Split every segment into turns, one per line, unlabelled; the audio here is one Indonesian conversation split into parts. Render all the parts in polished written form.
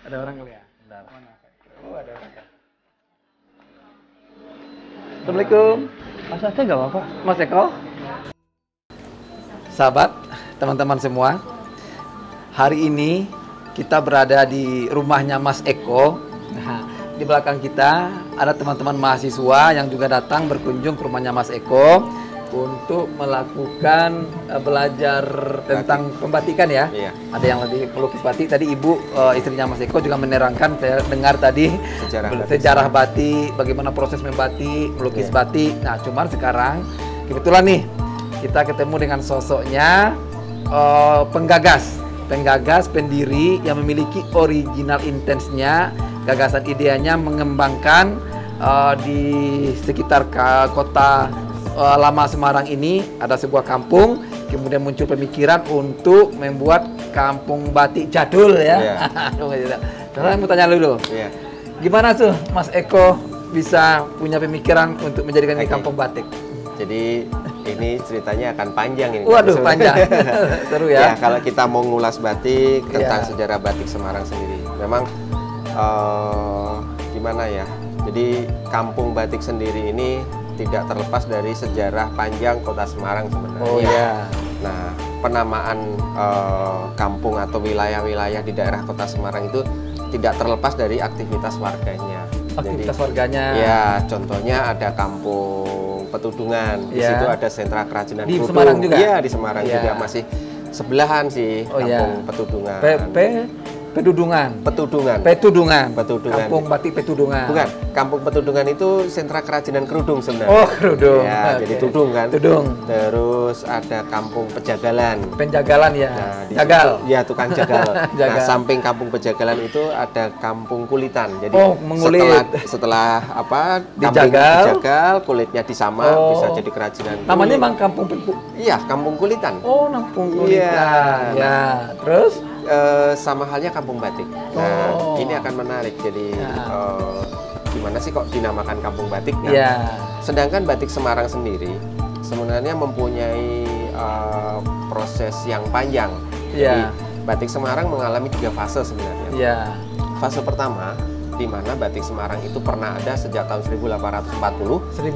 Ada orang kali ya? Bentar. Oh, ada orang. Assalamualaikum. Mas Aceh nggak apa-apa? Mas Eko? Sahabat, teman-teman semua, hari ini kita berada di rumahnya Mas Eko. Nah, di belakang kita ada teman-teman mahasiswa yang juga datang berkunjung ke rumahnya Mas Eko untuk melakukan belajar tentang pembatikan ya. Iya. Ada yang lebih pelukis batik. Tadi ibu istrinya Mas Eko juga menerangkan, saya dengar tadi sejarah batik, bagaimana proses membatik, melukis batik. Nah, cuman sekarang kebetulan nih kita ketemu dengan sosoknya penggagas, pendiri yang memiliki original intensnya, gagasan ideanya mengembangkan di sekitar kota lama Semarang ini ada sebuah kampung, kemudian muncul pemikiran untuk membuat kampung batik jadul ya. Sekarang mau tanya dulu, gimana tuh Mas Eko bisa punya pemikiran untuk menjadikan ini kampung batik?
Jadi ini ceritanya akan panjang ini.
Waduh, panjang. Seru ya.
Kalau kita mau ngulas batik tentang sejarah batik Semarang sendiri, memang gimana ya? Jadi kampung batik sendiri ini tidak terlepas dari sejarah panjang kota Semarang sebenarnya.
Oh iya.
Nah, penamaan kampung atau wilayah-wilayah di daerah kota Semarang itu tidak terlepas dari aktivitas warganya.
Aktivitas warganya.
Ya, contohnya ada kampung Petudungan. Di situ ada sentra kerajinan
di
kerudung.
Semarang juga.
Iya, di Semarang juga masih sebelahan sih kampung Petudungan.
Petudungan. Kampung batik Petudungan.
Bukan, kampung Petudungan itu sentra kerajinan kerudung sebenarnya.
Oh, kerudung.
Ya, jadi tudung kan.
Tudung.
Terus ada kampung Pejagalan.
Penjagalan ya.
Nah,
jagal.
Ya, tukang jagal.
Jagal.
Nah, samping kampung Pejagalan itu ada kampung Kulitan. Jadi
mengulit.
setelah apa?
Dijagal,
kulitnya disamak, bisa jadi kerajinan.
Namanya memang kampung
Iya, kampung Kulitan.
Oh, kampung Kulitan. Ya, terus
sama halnya kampung batik. Nah, ini akan menarik. Jadi gimana sih kok dinamakan kampung batik? Nah, sedangkan batik Semarang sendiri sebenarnya mempunyai proses yang panjang. Jadi batik Semarang mengalami 3 fase sebenarnya. Fase pertama, di mana batik Semarang itu pernah ada sejak tahun 1840 sampai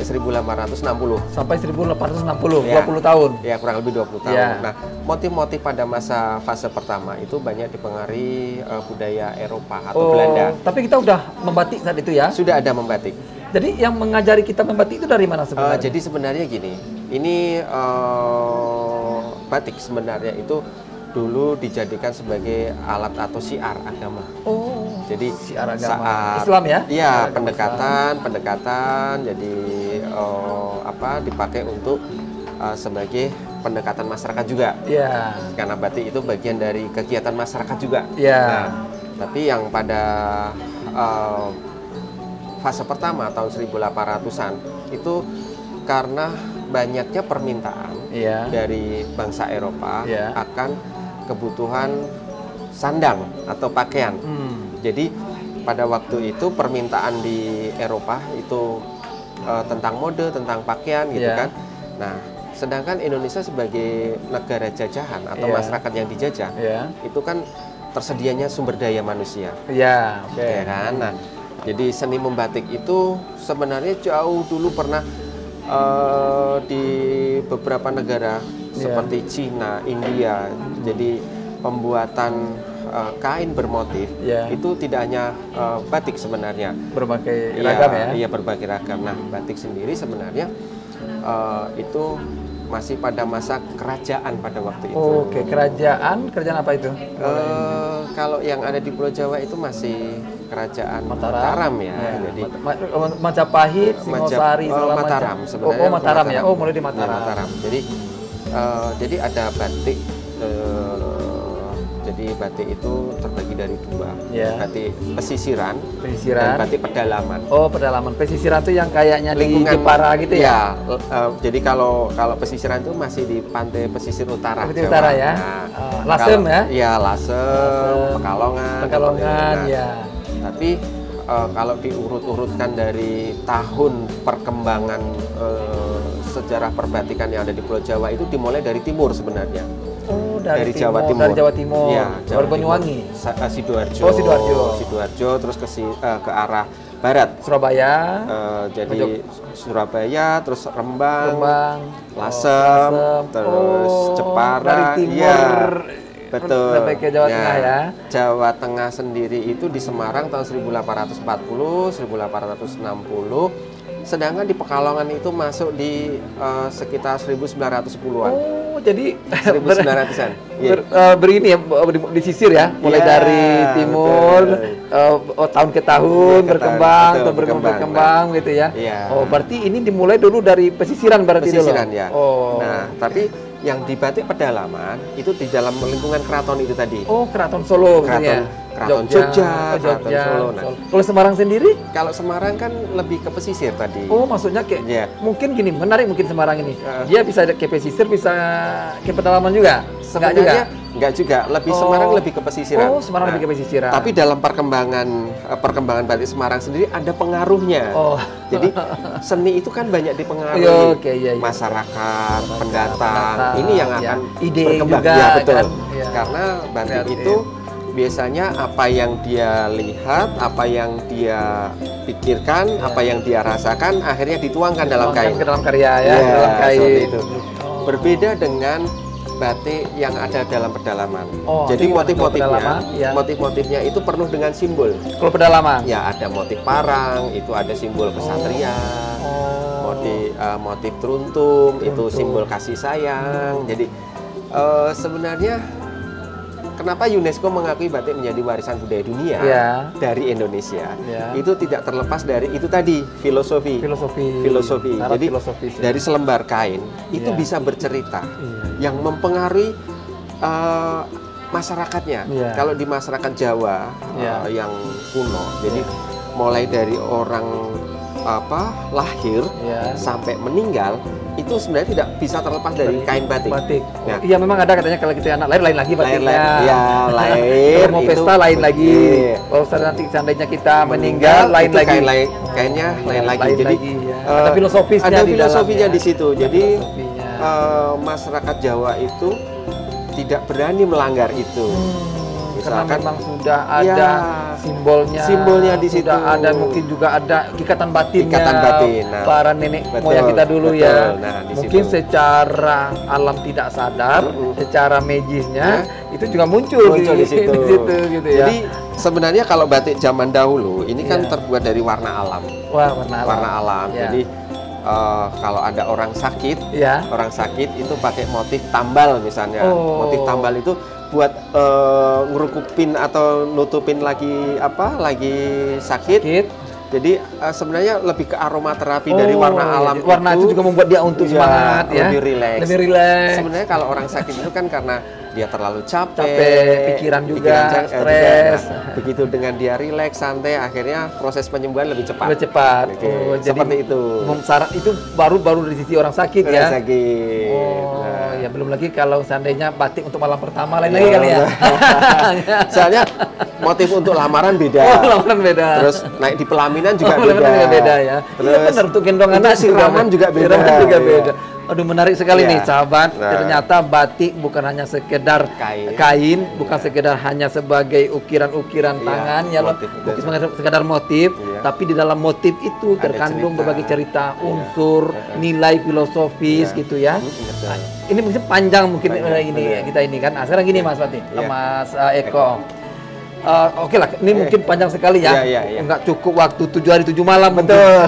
1860.
Sampai 1860, 20 tahun.
Ya, kurang lebih 20 tahun. Nah, motif-motif pada masa fase pertama itu banyak dipengaruhi budaya Eropa atau Belanda.
Tapi kita udah membatik saat itu ya?
Sudah ada membatik.
Jadi yang mengajari kita membatik itu dari mana sebenarnya?
Jadi sebenarnya gini, ini batik sebenarnya itu dulu dijadikan sebagai alat atau syiar agama. Jadi
syiar agama Islam ya?
Iya, pendekatan. Jadi dipakai untuk sebagai pendekatan masyarakat juga. Karena batik itu bagian dari kegiatan masyarakat juga. Nah, tapi yang pada fase pertama tahun 1800-an itu karena banyaknya permintaan dari bangsa Eropa akan kebutuhan sandang atau pakaian. Jadi pada waktu itu permintaan di Eropa itu tentang mode, tentang pakaian gitu kan. Nah, sedangkan Indonesia sebagai negara jajahan atau masyarakat yang dijajah itu kan tersedianya sumber daya manusia. Ya kan. Nah, jadi seni membatik itu sebenarnya jauh dulu pernah di beberapa negara seperti Cina, India. Jadi pembuatan kain bermotif itu tidak hanya batik sebenarnya.
Berbagai ragam ya?
Iya, berbagai ragam. Nah, batik sendiri sebenarnya itu masih pada masa kerajaan pada waktu itu.
Kerajaan apa itu?
Kalau yang ada di Pulau Jawa itu masih kerajaan Mataram ya. Jadi
Majapahit, Singosari,
Mataram sebenarnya.
Mataram ya. Mulai di Mataram.
Jadi ada batik. Jadi batik itu terbagi dari 2, batik pesisiran dan batik pedalaman.
Pedalaman. Pesisiran itu yang kayaknya lingkungan di Jepara gitu ya?
Jadi kalau pesisiran itu masih di pantai pesisir utara.
Utara ya? Lasem ya?
Iya, Lasem, Pekalongan. Tapi kalau diurut-urutkan dari tahun perkembangan sejarah perbatikan yang ada di Pulau Jawa itu dimulai dari timur sebenarnya. dari Jawa Timur.
Dari Jawa Timur.
Ya,
Jawa Banyuwangi.
Sidoarjo.
Oh, Sidoarjo.
Sidoarjo terus ke arah barat.
Surabaya.
Jadi Surabaya, terus Rembang, Lasem, terus Jepara.
Dari timur.
Betul.
Sampai ke Jawa Tengah ya.
Jawa Tengah sendiri itu di Semarang tahun 1840, 1860. Sedangkan di Pekalongan itu masuk di sekitar 1910-an.
Oh, jadi
1900-an.
Begini ya, disisir ya, mulai dari timur, tahun ke tahun berkembang gitu ya. Oh, berarti ini dimulai dulu dari pesisiran berarti dulu.
Pesisiran ya.
Oh.
Nah, tapi yang di Batik Pedalaman itu di dalam lingkungan keraton itu tadi.
Oh, Keraton Solo.
Keraton Jogja, Keraton Solo. Nah,
kalau Semarang sendiri?
Kalau Semarang kan lebih ke pesisir tadi.
Oh, maksudnya kayak mungkin gini, menarik mungkin Semarang ini. Dia bisa ke pesisir, bisa ke pedalaman juga?
Sebenarnya enggak juga. Semarang lebih ke pesisiran.
Oh, Semarang lebih ke pesisiran.
Tapi dalam perkembangan batik Semarang sendiri ada pengaruhnya. Oh. Jadi seni itu kan banyak dipengaruhi masyarakat, pendatang. Ini yang akan berkembang.
Juga,
ya, betul.
Kan?
Karena batik itu biasanya apa yang dia lihat, apa yang dia pikirkan, apa yang dia rasakan, akhirnya dituangkan dalam kain.
Ke dalam karya ya, dalam kain.
Itu. Berbeda dengan batik yang ada dalam pedalaman. Jadi motif-motifnya itu penuh dengan simbol.
Kalau pedalaman?
Ya, ada motif parang, itu ada simbol kesatria. Motif teruntum, itu simbol kasih sayang. Jadi sebenarnya kenapa UNESCO mengakui batik menjadi warisan budaya dunia dari Indonesia? Itu tidak terlepas dari itu tadi, filosofi. Jadi dari selembar kain itu bisa bercerita yang mempengaruhi masyarakatnya. Kalau di masyarakat Jawa yang kuno, jadi mulai dari orang lahir sampai meninggal itu sebenarnya tidak bisa terlepas dari kain batik.
Nah, iya, memang ada katanya kalau kita anak lahir lain lagi batiknya.
Lahir.
Mau pesta lain lagi. Kalau nanti seandainya kita meninggal lain lagi.
Kainnya lain lagi. Jadi
ada filosofisnya.
Ada filosofinya di situ. Jadi masyarakat Jawa itu tidak berani melanggar itu.
Karena memang sudah ada simbolnya di situ. Sudah ada, mungkin juga ada ikatan batin para nenek moyang kita dulu ya. Mungkin secara alam tidak sadar, secara magicnya itu juga muncul di situ gitu ya.
Jadi sebenarnya kalau batik zaman dahulu ini kan terbuat dari warna alam. Warna alam. Jadi kalau ada orang sakit itu pakai motif tambal misalnya. Motif tambal itu buat ngerukupin atau nutupin lagi sakit. Jadi sebenarnya lebih ke aromaterapi dari warna alam.
Warna itu juga membuat dia untuk semangat
lebih rileks. Sebenarnya kalau orang sakit itu kan karena dia terlalu capek,
pikiran juga stres.
Begitu dengan dia rileks, santai, akhirnya proses penyembuhan lebih cepat.
Jadi
seperti itu.
Syarat itu baru dari sisi orang sakit ya.
Sakit.
Ya belum lagi kalau seandainya batik untuk malam pertama lain lagi kali ya.
Soalnya motif untuk lamaran beda.
Lamaran beda.
Terus naik di pelaminan juga beda.
Ya. Terus benar untuk gendong anak
siraman juga beda.
Aduh, menarik sekali nih sahabat. Ternyata batik bukan hanya sekedar kain, bukan sekedar hanya sebagai ukiran-ukiran tangan, bukan sekedar motif, tapi di dalam motif itu terkandung berbagai cerita, unsur, nilai filosofis gitu ya. Ini mungkin panjang kita ini kan. Nah, sekarang gini Mas Fatih, Mas Eko. Oke lah, ini mungkin panjang sekali ya. Enggak cukup waktu 7 hari 7 malam.
Betul.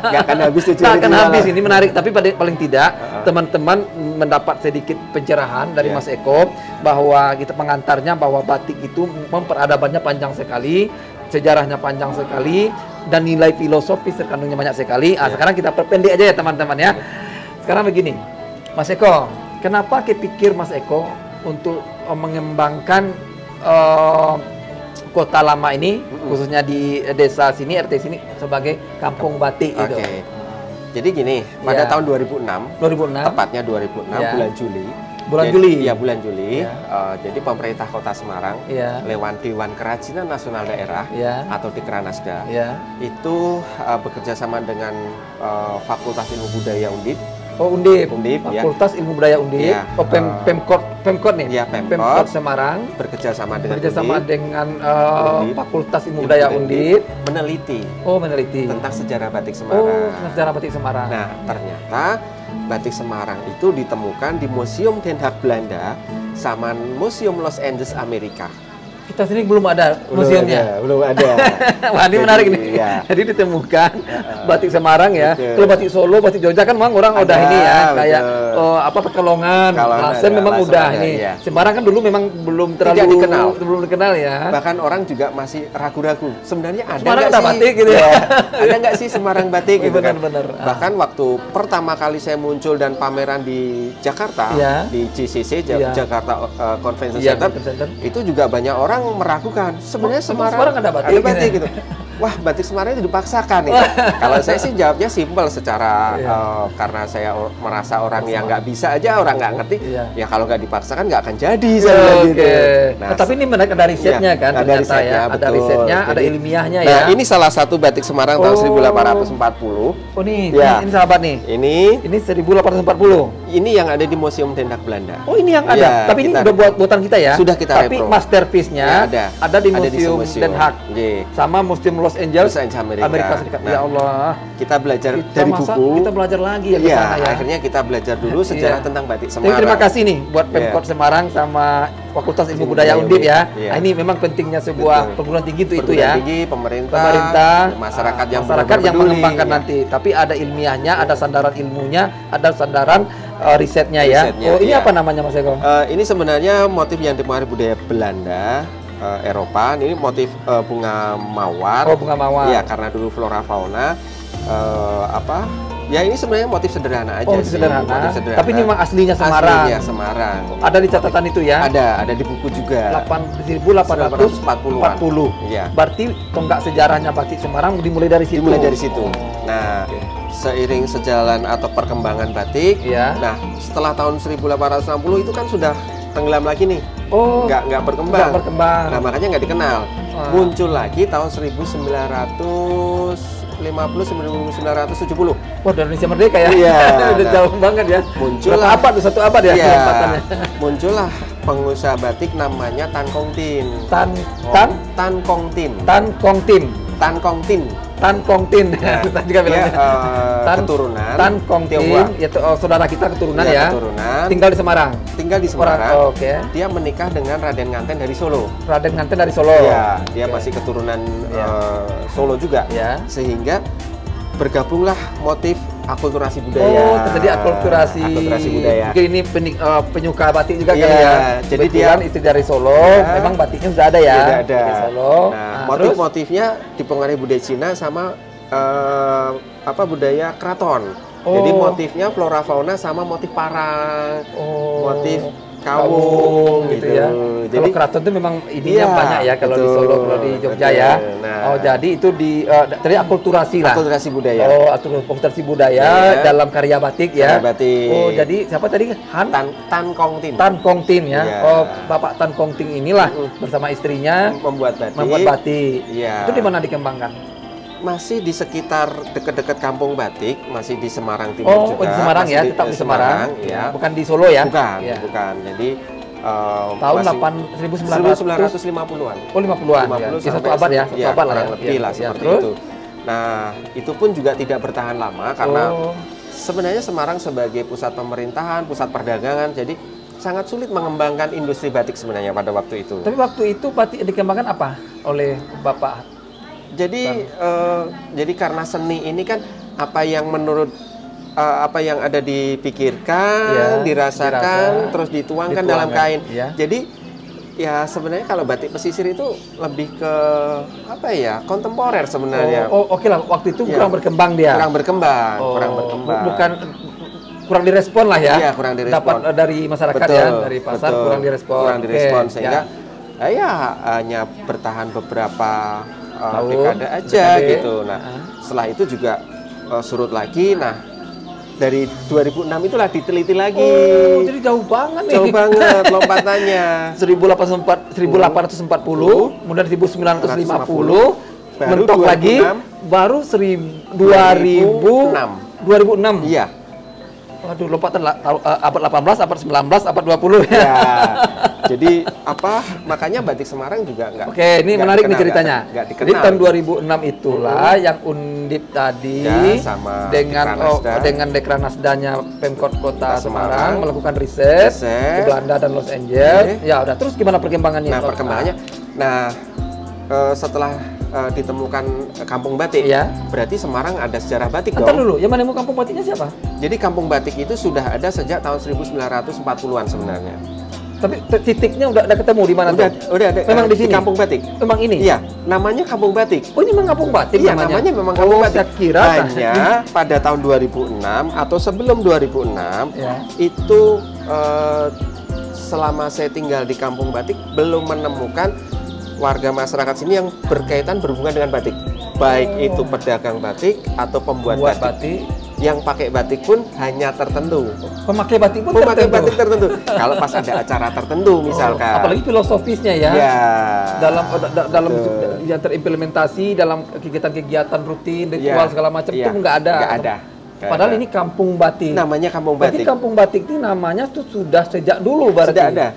Enggak akan habis 7 hari 7 malam.
Enggak akan habis, ini menarik. Tapi paling tidak teman-teman mendapat sedikit pencerahan dari Mas Eko bahwa kita pengantarnya bahwa batik itu peradabannya panjang sekali, sejarahnya panjang sekali, dan nilai filosofis terkandungnya banyak sekali. Sekarang kita perpendek aja ya teman-teman ya. Sekarang begini, Mas Eko, kenapa kepikir Mas Eko untuk mengembangkan kota lama ini, khususnya di desa sini, RT sini sebagai kampung batik itu.
Jadi gini, pada tahun 2006, tepatnya 2006 bulan Juli. Bulan Juli. Jadi pemerintah Kota Semarang lewat Dewan Kerajinan Nasional Daerah atau Dikranasda itu bekerja sama dengan Fakultas Ilmu Budaya Undip
Oh, Undip.
Undip,
Fakultas Ilmu Budaya Undip.
Ya.
Oh, Pemkot nih.
Ya,
Pemkot Semarang
bekerjasama
dengan Fakultas Ilmu Budaya Undip
meneliti.
Oh, meneliti
tentang sejarah batik Semarang.
Oh, sejarah batik Semarang.
Nah, ternyata batik Semarang itu ditemukan di Museum Den Haag Belanda sama Museum Los Angeles Amerika.
Kita sini belum ada museumnya.
Belum ada.
Wah, ini menarik nih. Ya. Jadi ditemukan batik Semarang ya. Kalau batik Solo, batik Jogja kan memang orang udah ini ya, kayak Pekalongan, Klasen memang udah ini. Ya. Semarang kan dulu memang belum terlalu dikenal ya.
Bahkan orang juga masih ragu-ragu. Sebenarnya ada
Semarang
nggak sih
batik gitu ya?
Ada nggak sih Semarang batik gitu kan?
Benar.
Bahkan waktu pertama kali saya muncul dan pameran di Jakarta, di JCC Jakarta Convention Center, itu juga banyak orang meragukan sebenarnya Semarang
ada batik
gitu. Wah, batik Semarang itu dipaksakan nih. Kalau saya sih jawabnya simpel secara karena saya merasa orang yang nggak bisa aja, orang nggak ngerti, ya kalau nggak dipaksakan nggak akan jadi. Gitu.
Nah, tapi ini menarik, ada risetnya kan,
ada risetnya,
ada risetnya, ada ilmiahnya
ya. Nah, ini salah satu batik Semarang tahun 1840.
Oh ini sahabat nih. Ini 1840.
Ini yang ada di Museum Den Haag Belanda.
Oh, ini yang ada. Tapi ini udah buatan kita ya.
Sudah kita
Tapi masterpiece-nya ada di Museum Den Haag. Sama Museum Los Angeles Amerika Serikat. Ya Allah.
Kita belajar dari buku.
Kita belajar lagi ya.
Akhirnya kita belajar dulu sejarah tentang batik Semarang.
Terima kasih nih buat Pemkot Semarang sama Fakultas Ilmu Budaya Undip ya. Nah, ini memang pentingnya sebuah perguruan tinggi itu ya.
Tinggi, pemerintah, masyarakat yang
mengembangkan nanti. Tapi ada ilmiahnya, ada sandaran ilmunya, ada sandaran risetnya ya. Oh, ini apa namanya Mas Eko?
Ini sebenarnya motif yang dipengaruhi budaya Belanda, Eropa. Ini motif bunga mawar.
Oh, bunga mawar.
Ya, karena dulu flora fauna ya ini sebenarnya motif sederhana aja.
Motif sederhana. Tapi ini memang aslinya Semarang.
Aslinya Semarang.
Ada di catatan itu ya?
Ada di buku juga.
1840.
Iya.
Berarti tonggak sejarahnya batik Semarang dimulai dari situ.
Nah, seiring sejalan atau perkembangan batik, nah setelah tahun 1860 itu kan sudah tenggelam lagi nih.
Oh,
nggak berkembang.
Nah,
makanya nggak dikenal. Muncul lagi tahun 1950-1970.
Wah, dari Indonesia Merdeka ya?
Iya.
Udah jauh banget ya.
Muncullah
abad, 1 abad ya?
Iya. Muncullah pengusaha batik namanya Tan Kong Tin.
Tan
Kong Tin.
Tan Kong Tin. Kita juga bilangnya.
Keturunan.
Tan Kong Tin, yaitu saudara kita keturunan ya.
Keturunan.
Tinggal di Semarang.
Oke. Dia menikah dengan Raden Nganten dari Solo.
Iya.
Dia masih keturunan Solo juga.
Ya.
Sehingga bergabunglah motif akulturasi budaya.
Oh, terjadi akulturasi
budaya.
Mungkin ini penyuka batik juga kan ya.
Jadi dia
istri dari Solo, memang batiknya sudah ada ya.
Sudah ada.
Di Solo.
Nah, motif-motifnya dipengaruhi budaya Cina sama budaya keraton. Jadi motifnya flora fauna sama motif parang, motif kawung gitu ya.
Jadi kalau keraton itu memang ininya banyak ya kalau di Solo, kalau di Jogja ya. Nah, jadi itu tadi akulturasi lah.
Akulturasi budaya.
Oh, akulturasi budaya dalam karya batik ya. Oh, jadi siapa tadi?
Tan Kong Tin.
Tan Kong Tin ya. Oh, Bapak Tan Kong Tin inilah bersama istrinya
membuat batik.
Itu di mana dikembangkan?
Masih di sekitar dekat-dekat Kampung Batik, masih di Semarang Timur juga.
Oh, di Semarang ya, tetap di Semarang.
Ya.
Bukan di Solo ya?
Bukan. Jadi
tahun
1950-an.
Oh, 50-an. Di 1 abad ya, 1 abad lah ya.
Lebih lah seperti itu. Nah, itu pun juga tidak bertahan lama karena sebenarnya Semarang sebagai pusat pemerintahan, pusat perdagangan, jadi sangat sulit mengembangkan industri batik sebenarnya pada waktu itu.
Tapi waktu itu batik dikembangkan apa oleh Bapak?
Jadi karena seni ini kan apa yang menurut apa yang ada dipikirkan, dirasakan, terus dituangkan dalam kain. Ya. Jadi ya sebenarnya kalau batik pesisir itu lebih ke kontemporer sebenarnya.
Oke lah, waktu itu kurang berkembang dia.
Kurang berkembang.
Bukan kurang direspon lah ya.
Iya, kurang direspon.
Dapat dari masyarakat dari pasar kurang direspon.
Sehingga hanya bertahan beberapa dekade aja gitu. Nah, setelah itu juga surut lagi. Nah, dari 2006 itulah diteliti lagi.
Oh, jadi jauh banget nih.
Jauh banget lompatannya.
1840, kemudian 1950, mentok lagi, baru 2006.
Iya.
Waduh, lompatan abad 18, abad 19, abad 20 ya.
Ya. Jadi makanya batik Semarang juga nggak.
Oke, ini menarik nih ceritanya.
Nggak dikenal.
Jadi tahun 2006 itulah yang Undip tadi
ya, sama
dengan Dekranasdanya Pemkot Kota Semarang melakukan riset ke Belanda dan Los Angeles. Ya, udah terus gimana perkembangannya?
Nah, perkembangannya. Nah, setelah ditemukan kampung batik, ya. Berarti Semarang ada sejarah batik dong.
Dulu, yang menemu kampung batiknya siapa?
Jadi kampung batik itu sudah ada sejak tahun 1940-an sebenarnya.
Tapi titiknya udah ketemu di mana?
Udah ada.
Memang di sini.
Kampung batik.
Memang ini.
Iya, namanya kampung batik.
Oh, ini memang kampung batik
iya, namanya memang kampung batik.
Saya kira
hanya pada tahun 2006 atau sebelum 2006 ya. Itu selama saya tinggal di kampung batik belum menemukan warga masyarakat sini yang berhubungan dengan batik, baik itu pedagang batik atau pembuat batik. Yang pakai batik pun hanya tertentu.
Pemakai batik pun
batik tertentu. Kalau pas ada acara tertentu misalkan.
Apalagi filosofisnya ya.
Ya.
Dalam yang terimplementasi dalam kegiatan-kegiatan rutin, ritual segala macam itu nggak ada.
Nggak ada.
Padahal ini kampung batik.
Namanya kampung batik.
Berarti kampung batik ini namanya tuh sudah sejak dulu berarti.
Sudah ada.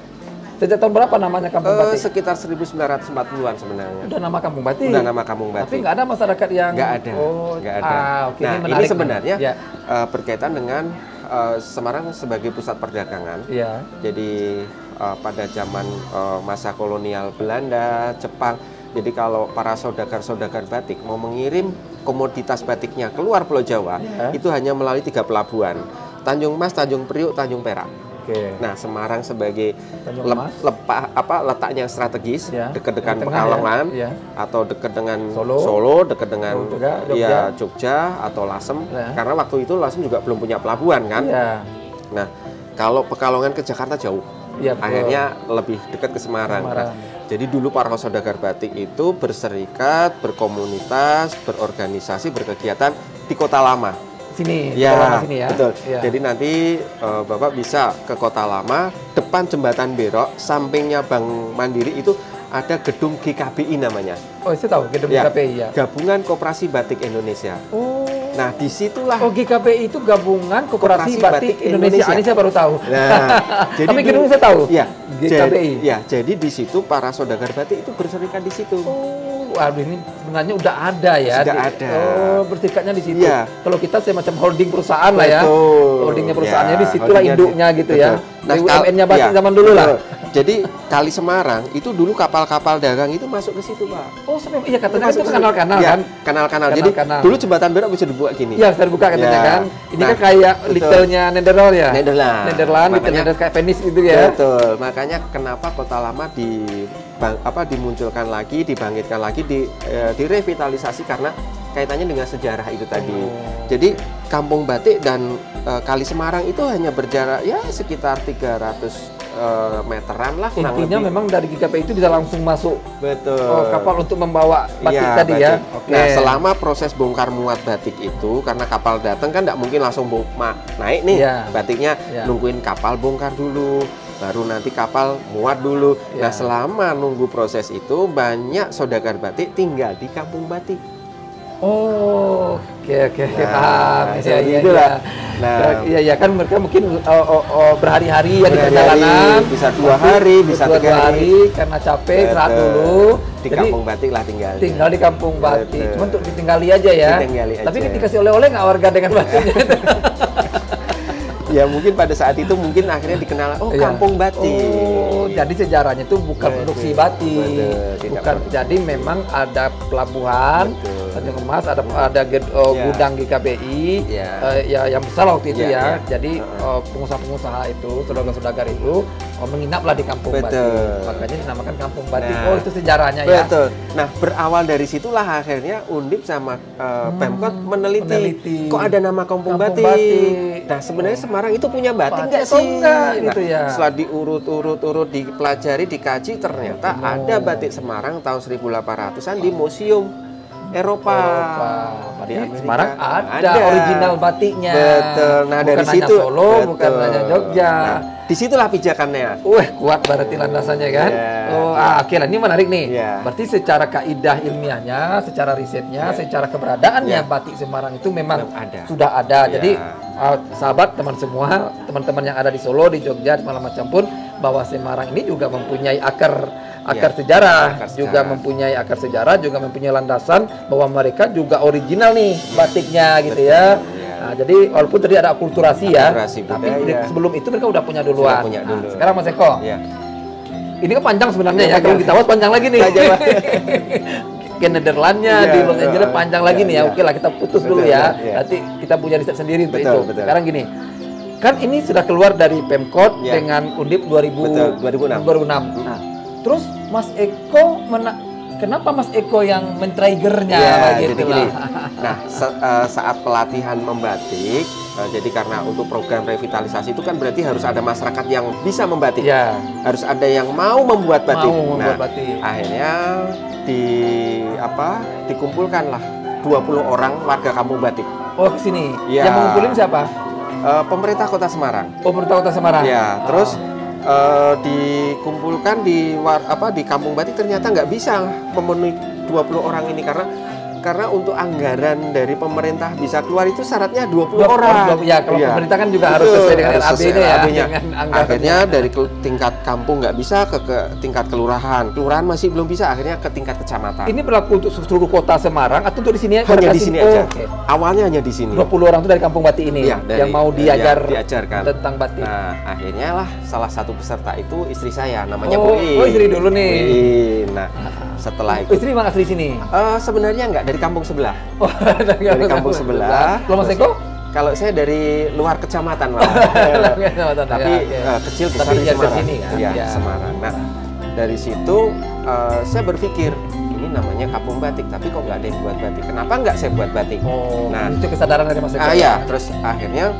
Sejak tahun berapa namanya kampung batik?
Sekitar 1940-an sebenarnya.
Udah nama kampung batik?
Udah nama kampung batik.
Tapi nggak ada masyarakat yang...
Nggak ada. Nggak ada.
Okay,
nah, ini sebenarnya berkaitan dengan Semarang sebagai pusat perdagangan.
Ya.
Jadi pada zaman masa kolonial Belanda, Jepang, jadi kalau para saudagar-saudagar batik mau mengirim komoditas batiknya keluar Pulau Jawa, itu hanya melalui 3 pelabuhan. Tanjung Mas, Tanjung Priuk, Tanjung Perak. Nah, Semarang sebagai letaknya strategis, dekat dengan Pekalongan, atau dekat dengan Solo, dekat dengan Jogja atau Lasem. Karena waktu itu Lasem juga belum punya pelabuhan kan. Nah, kalau Pekalongan ke Jakarta jauh, akhirnya lebih dekat ke Semarang. Jadi dulu para saudagar batik itu berserikat, berkomunitas, berorganisasi, berkegiatan di Kota Lama.
Sini,
sini ya. Betul. Ya. Jadi nanti Bapak bisa ke Kota Lama, depan jembatan Berok, sampingnya Bank Mandiri itu ada gedung GKBI namanya.
Oh, saya tahu gedung GKBI ya.
Gabungan Koperasi Batik Indonesia.
Oh.
Nah, disitulah.
Oh, GKBI itu Gabungan Koperasi Batik Indonesia. Ini saya baru tahu.
Nah, jadi
tapi gedung saya tahu.
Iya.
GKBI.
Jadi di situ para saudagar batik itu berserikat di situ.
Waduh, ini sebenarnya udah ada ya.
Sudah ada.
Oh, berserikatnya di situ. Kalau kita semacam holding perusahaan lah ya. Holdingnya perusahaannya di situ lah induknya gitu ya. Nah, BUMN-nya batik zaman dulu lah.
Jadi Kali Semarang itu dulu kapal-kapal dagang itu masuk ke situ, Pak.
Oh, iya katanya itu kanal-kanal kan?
Kanal-kanal. Jadi dulu jembatan Berok bisa dibuka gini.
Iya, bisa dibuka katanya kan. Ini kan kayak little-nya Nederland ya. Nederland, little kayak Venice gitu ya.
Betul. Makanya kenapa Kota Lama dimunculkan lagi, dibangkitkan lagi, direvitalisasi karena kaitannya dengan sejarah itu tadi. Jadi Kampung Batik dan Kali Semarang itu hanya berjarak ya sekitar 300 meteran lah.
Intinya memang dari GKP itu bisa langsung masuk kapal untuk membawa batik tadi
batik.
Ya.
Nah, selama proses bongkar muat batik itu, karena kapal datang kan tidak mungkin langsung naik nih batiknya, nungguin kapal bongkar dulu, baru nanti kapal muat dulu. Nah, selama nunggu proses itu banyak saudagar batik tinggal di kampung batik.
Oh, oke, paham.
Itulah.
Nah, iya kan mereka mungkin berhari-hari ya di perjalanan,
bisa 2 hari, bisa 3 hari
karena capek, istirahat dulu.
Di kampung batik lah tinggal.
Tinggal di kampung batik, cuma untuk ditinggali aja ya. Tapi dikasih oleh-oleh nggak warga dengan batiknya?
Ya mungkin pada saat itu mungkin akhirnya dikenal kampung batik.
Oh, jadi sejarahnya itu bukan produksi batik. Bukan. Jadi memang ada pelabuhan, Tanjung Emas, ada gudang GKBI yang besar waktu itu ya. Jadi pengusaha-pengusaha itu, saudagar-saudagar itu menginaplah di kampung batik. Makanya dinamakan kampung batik. Oh, itu sejarahnya ya.
Betul. Nah, berawal dari situlah akhirnya Undip sama Pemkot meneliti kok ada nama kampung batik. Nah, sebenarnya Semarang itu punya batik nggak sih?
Gitu ya.
Setelah diurut-urut, dipelajari, dikaji, ternyata ada batik Semarang tahun 1800-an di Museum Eropa.
Di Semarang ada original batiknya.
Betul. Nah,
bukan
dari
hanya
situ
Solo, bukan hanya Jogja.
Nah, disitulah pijakannya.
Kuat berarti landasannya kan. Oh, oke lah, ini menarik nih. Berarti secara kaidah ilmiahnya, secara risetnya, secara keberadaannya batik Semarang itu memang sudah ada. Jadi sahabat, teman-teman yang ada di Solo, di Jogja, di segala macam pun, bahwa Semarang ini juga mempunyai akar sejarah, juga mempunyai akar sejarah, juga mempunyai landasan bahwa mereka juga original nih batiknya gitu ya. Nah, jadi walaupun tadi ada akulturasi ya, tapi sebelum itu mereka udah punya duluan. Nah, sekarang Mas Eko, ini kan panjang sebenarnya ya, kalau kita panjang lagi nih. Ke Nederlandnya, di Los Angeles panjang lagi nih ya. Oke lah, kita putus dulu ya. Nanti kita punya riset sendiri untuk itu. Sekarang gini, kan ini sudah keluar dari Pemkot dengan Undip 2006. Nah, terus Mas Eko kenapa Mas Eko yang men-triggernya gitu lah?
Nah, saat pelatihan membatik, jadi karena untuk program revitalisasi itu kan berarti harus ada masyarakat yang bisa membatik, harus ada yang mau membuat batik. Akhirnya dikumpulkanlah 20 orang warga kampung batik.
Oh, kesini. Yang mengumpulin siapa?
Pemerintah Kota Semarang.
Oh, pemerintah Kota Semarang.
Ya, terus dikumpulkan di kampung batik, ternyata nggak bisa memenuhi 20 orang ini karena untuk anggaran dari pemerintah bisa keluar itu syaratnya 20 orang.
Ya, kalau pemerintah kan juga harus sesuai dengan RAB-nya ya.
Akhirnya dari tingkat kampung nggak bisa ke tingkat kelurahan. Kelurahan masih belum bisa, akhirnya ke tingkat kecamatan.
Ini berlaku untuk seluruh kota Semarang atau untuk di sini?
Hanya di sini aja. Awalnya hanya di sini.
20 orang itu dari kampung batik ini yang mau diajarkan tentang batik.
Nah, akhirnya lah salah satu peserta itu istri saya, namanya Bu In.
Oh, istri dulu nih.
Bu In. Nah, setelah itu
istri mana asli sini?
Sebenarnya enggak, dari kampung sebelah.
Oh,
dari kampung sebelah.
Kalau Mas Eko?
Kalau saya dari luar kecamatan malah. Tapi kecil besar di Semarang.
Sini, kan?
Semarang. Nah, dari situ saya berpikir, ini namanya kampung batik, tapi kok nggak ada yang buat batik? Kenapa nggak saya buat batik?
Nah, itu kesadaran dari Mas Eko.
Terus akhirnya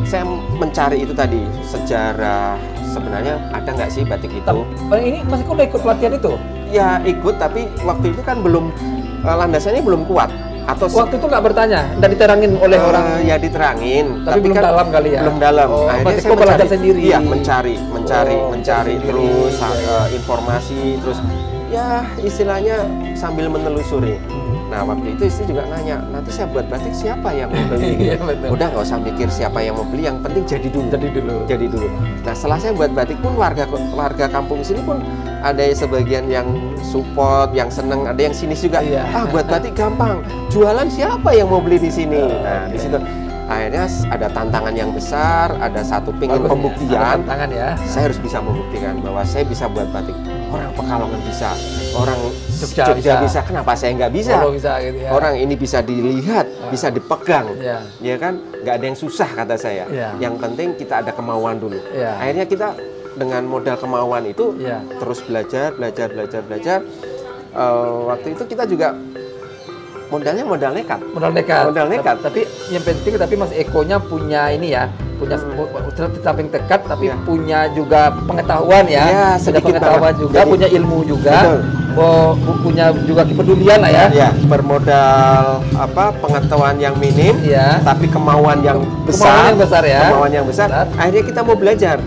saya mencari itu tadi, sejarah sebenarnya ada nggak sih batik itu?
Ini Mas Eko udah ikut pelatihan itu?
Ya ikut, tapi waktu itu kan belum, landasannya belum kuat. Atau
waktu itu nggak bertanya dan diterangin oleh orang?
Ya diterangin,
tapi belum
kan
dalam kali ya?
Belum dalam.
Akhirnya saya belajar sendiri.
Iya, mencari terus informasi, terus ya istilahnya sambil menelusuri. Nah, waktu itu istri juga nanya, nanti saya buat batik siapa yang mau beli? Udah nggak usah mikir siapa yang mau beli, yang penting jadi dulu. Nah, setelah saya buat batik pun warga kampung sini pun ada sebagian yang support, yang seneng, ada yang sinis juga. Buat batik gampang, jualan siapa yang mau beli di sini? Nah, di situ akhirnya ada tantangan yang besar, ada satu pembuktian. Saya harus bisa membuktikan bahwa saya bisa buat batik. Orang Pekalongan bisa, orang Jogja bisa. Kenapa saya nggak bisa? Orang ini bisa dilihat, bisa dipegang, ya kan? Nggak ada yang susah kata saya. Yang penting kita ada kemauan dulu. Akhirnya kita dengan modal kemauan itu terus belajar. Waktu itu kita juga modalnya modal nekat. Tapi yang penting, Mas Eko-nya punya ini ya, punya samping tekad, tapi punya juga pengetahuan ya, punya pengetahuan juga, punya ilmu juga, punya juga kepedulian lah ya. Bermodal pengetahuan yang minim, tapi kemauan yang besar, kemauan yang besar. Akhirnya kita mau belajar.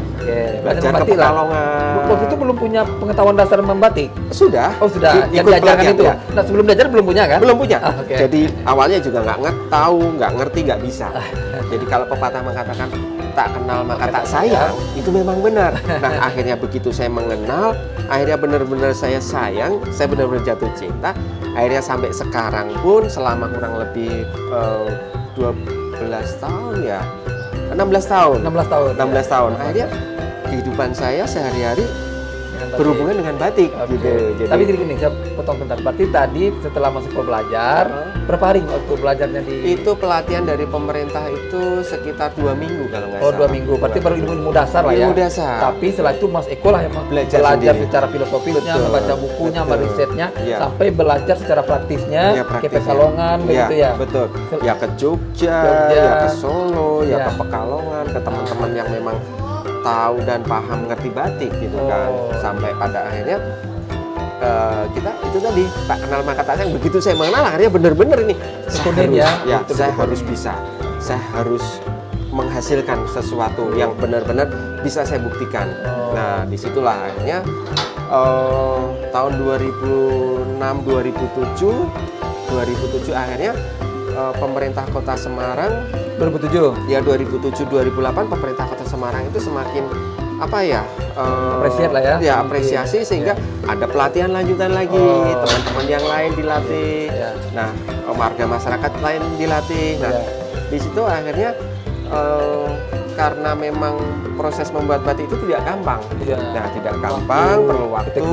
Belajar ke Pekalongan.
Waktu itu belum punya pengetahuan dasar membatik?
Sudah.
Oh sudah. Yang diajarkan itu. Nah sebelum belajar belum punya kan?
Belum punya. Jadi awalnya juga nggak ngerti, nggak bisa. Jadi kalau pepatah mengatakan tak kenal maka tak sayang, itu memang benar. Nah akhirnya begitu saya mengenal, akhirnya benar-benar saya sayang, saya benar-benar jatuh cinta. Akhirnya sampai sekarang pun selama kurang lebih 12 tahun ya. 16 tahun. Akhirnya kehidupan saya sehari-hari berhubungan dengan batik gitu.
Jadi, tapi gini, saya potong bentar. Berarti tadi setelah masuk ke belajar, berapa hari waktu belajarnya di? Itu
pelatihan dari pemerintah itu sekitar 2 minggu kalau nggak salah.
2 minggu. Berarti baru ilmu dasar lah ya.
Ilmu dasar.
Tapi setelah itu Mas Eko lah yang belajar secara filosofisnya, membaca bukunya, merisetnya, sampai belajar secara praktisnya, ke Pekalongan begitu ya.
Betul. Ya ke Jogja, ya ke Solo, ya ke Pekalongan, ke teman-teman yang memang tahu dan paham ngerti batik gitu kan, sampai pada akhirnya kita itu tadi tak kenal maka tak sayang. Begitu saya mengenal akhirnya benar-benar ini saya harus bisa, saya harus menghasilkan sesuatu yang benar-benar bisa saya buktikan. Nah disitulah akhirnya tahun 2006 2007 akhirnya pemerintah Kota Semarang
2007
ya 2007-2008 pemerintah Kota Semarang itu semakin apa ya apresiasi sehingga ada pelatihan lanjutan lagi, teman-teman yang lain dilatih, nah warga masyarakat lain dilatih. Nah di situ akhirnya karena memang proses membuat batik itu tidak gampang, nah tidak gampang, perlu waktu,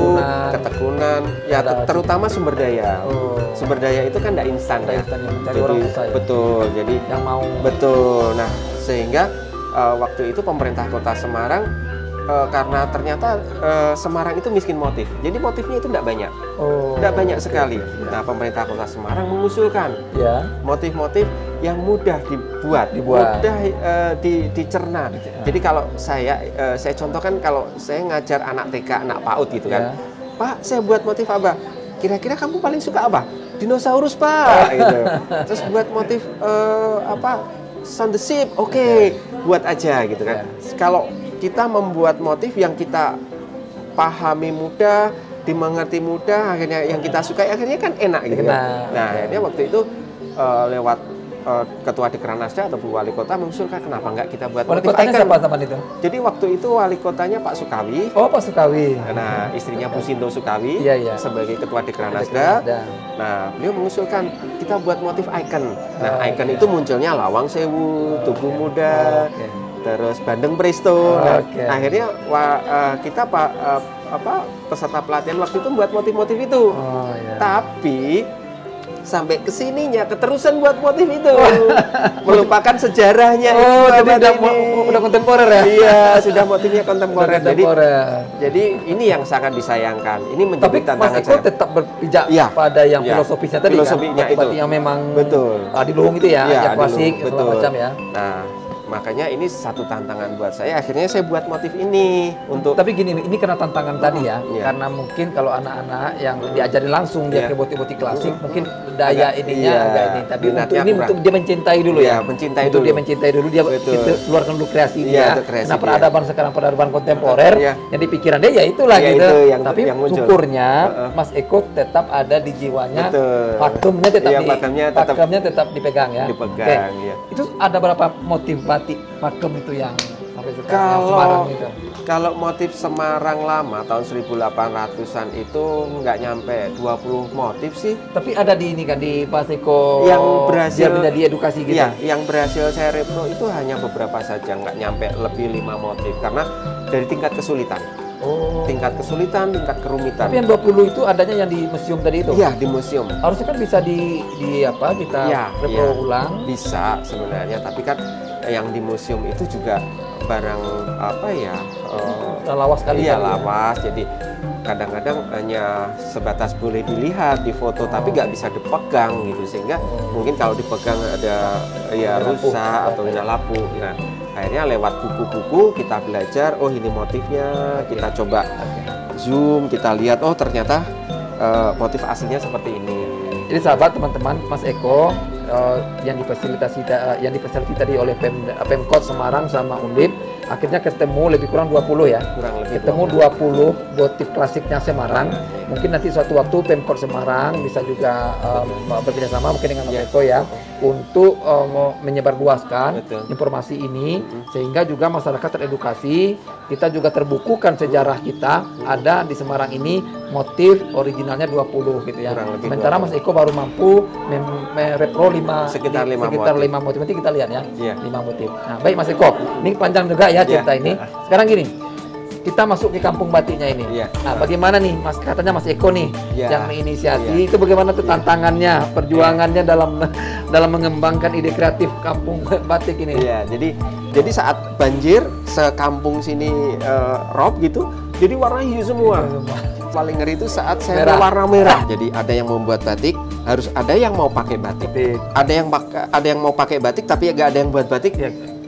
ketekunan, ya terutama sumber daya. Sumber daya itu kan tidak instan ya. Jadi, betul, jadi
yang mau
betul. Nah sehingga waktu itu pemerintah Kota Semarang karena ternyata Semarang itu miskin motif, jadi motifnya itu tidak banyak, tidak banyak sekali. Nah pemerintah Kota Semarang mengusulkan motif-motif yang mudah dibuat. Mudah dicerna. Jadi kalau saya contohkan, kalau saya ngajar anak TK, anak PAUD gitu kan, Pak saya buat motif apa? Kira-kira kamu paling suka apa? Dinosaurus Pak. Gitu. Terus buat motif sound the ship, oke, buat aja gitu kan. Kalau kita membuat motif yang kita pahami mudah, dimengerti mudah, akhirnya yang kita sukai akhirnya kan enak gitu kan. Nah akhirnya waktu itu lewat Ketua Dekranasda atau Bu Wali Kota mengusulkan kenapa nggak kita buat
Wali Kotanya siapa zaman itu?
Jadi waktu itu Wali Kotanya Pak Sukawi.
Oh Pak Sukawi.
Nah istrinya Bu Sinto Sukawi sebagai Ketua Dekranasda. Nah beliau mengusulkan kita buat motif ikon. Nah ikon itu munculnya Lawang Sewu, Tugu Muda, terus Bandeng Presto. Nah, akhirnya kita peserta pelatihan waktu itu buat motif-motif itu. Tapi sampai kesininya keterusan buat motif itu, melupakan sejarahnya.
Jadi udah kontemporer ya?
Iya, sudah motifnya kontemporer. Jadi ini yang sangat disayangkan. Ini menjadi tantangan
Mas Eko tetap berpijak pada yang filosofisnya tadi
filosofinya
kan? Itu yang memang di Luhung itu yang klasik, segala macam ya.
Nah, makanya ini satu tantangan buat saya. Akhirnya saya buat motif ini untuk.
Tapi gini, ini karena tantangan tadi ya. Karena mungkin kalau anak-anak yang diajari langsung dia ke motif-motif klasik, mungkin daya ininya agak ini. Tapi untuk dia mencintai dulu ya. Untuk dia mencintai dulu, dia keluarkan dulu kreasi dia. Nah peradaban sekarang, peradaban kontemporer, yang di pikiran dia ya itulah gitu. Tapi syukurnya Mas Eko tetap ada di jiwanya. Pakemnya tetap dipegang ya.
Dipegang.
Itu ada berapa motif batik pakem itu yang sampai sekarang Semarang itu?
Kalau motif Semarang lama tahun 1800-an itu nggak nyampe 20 motif sih.
Tapi ada di ini kan di Mas Eko
yang berhasil
menjadi edukasi gitu.
Iya, yang berhasil saya repro itu hanya beberapa saja, nggak nyampe lebih 5 motif karena dari tingkat kesulitan. Tingkat kesulitan, tingkat kerumitan.
Tapi yang 20 itu adanya yang di museum tadi itu?
Iya, di museum.
Harusnya kan bisa kita repro ulang.
Bisa sebenarnya, tapi kan yang di museum itu juga barang
lawas sekali.
Iya, lawas. Jadi kadang-kadang hanya sebatas boleh dilihat di foto, tapi nggak bisa dipegang gitu, sehingga mungkin kalau dipegang ada rusak atau kena lapuk. Nah, akhirnya lewat buku-buku kita belajar, oh ini motifnya, kita coba zoom, kita lihat, oh ternyata motif aslinya seperti ini.
Jadi sahabat teman-teman, Mas Eko yang difasilitasi tadi oleh Pemkot Semarang sama Undip, akhirnya ketemu lebih kurang 20 ya. Ketemu 20 motif klasiknya Semarang. Mungkin nanti suatu waktu Pemkot Semarang bisa juga bekerja sama mungkin dengan Mas Eko ya, untuk menyebarluaskan informasi ini sehingga juga masyarakat teredukasi. Kita juga terbukukan sejarah kita, ada di Semarang ini motif originalnya 20 gitu ya. Sementara Mas Eko baru mampu merepro sekitar 5 motif. Nanti kita lihat ya, 5 motif. Nah, baik Mas Eko, ini panjang juga ya cerita ini. Sekarang gini, kita masuk ke kampung batiknya ini. Nah, bagaimana nih Mas, katanya Mas Eko nih yang menginisiasi, itu bagaimana tuh tantangannya, perjuangannya dalam mengembangkan ide kreatif kampung batik ini?
Iya, jadi saat banjir sekampung sini rob gitu, jadi warna hijau semua. Paling ngeri itu saat saya warna merah. Jadi ada yang membuat batik, harus ada yang mau pakai batik. Ada yang mau pakai batik tapi nggak ada yang buat batik.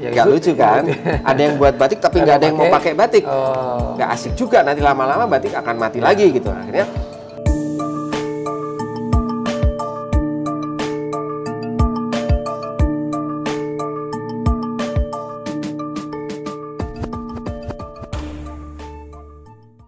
Nggak lucu kan? Ada yang buat batik tapi nggak ada yang mau pakai batik. Nggak asik juga, nanti lama-lama batik akan mati lagi gitu. Akhirnya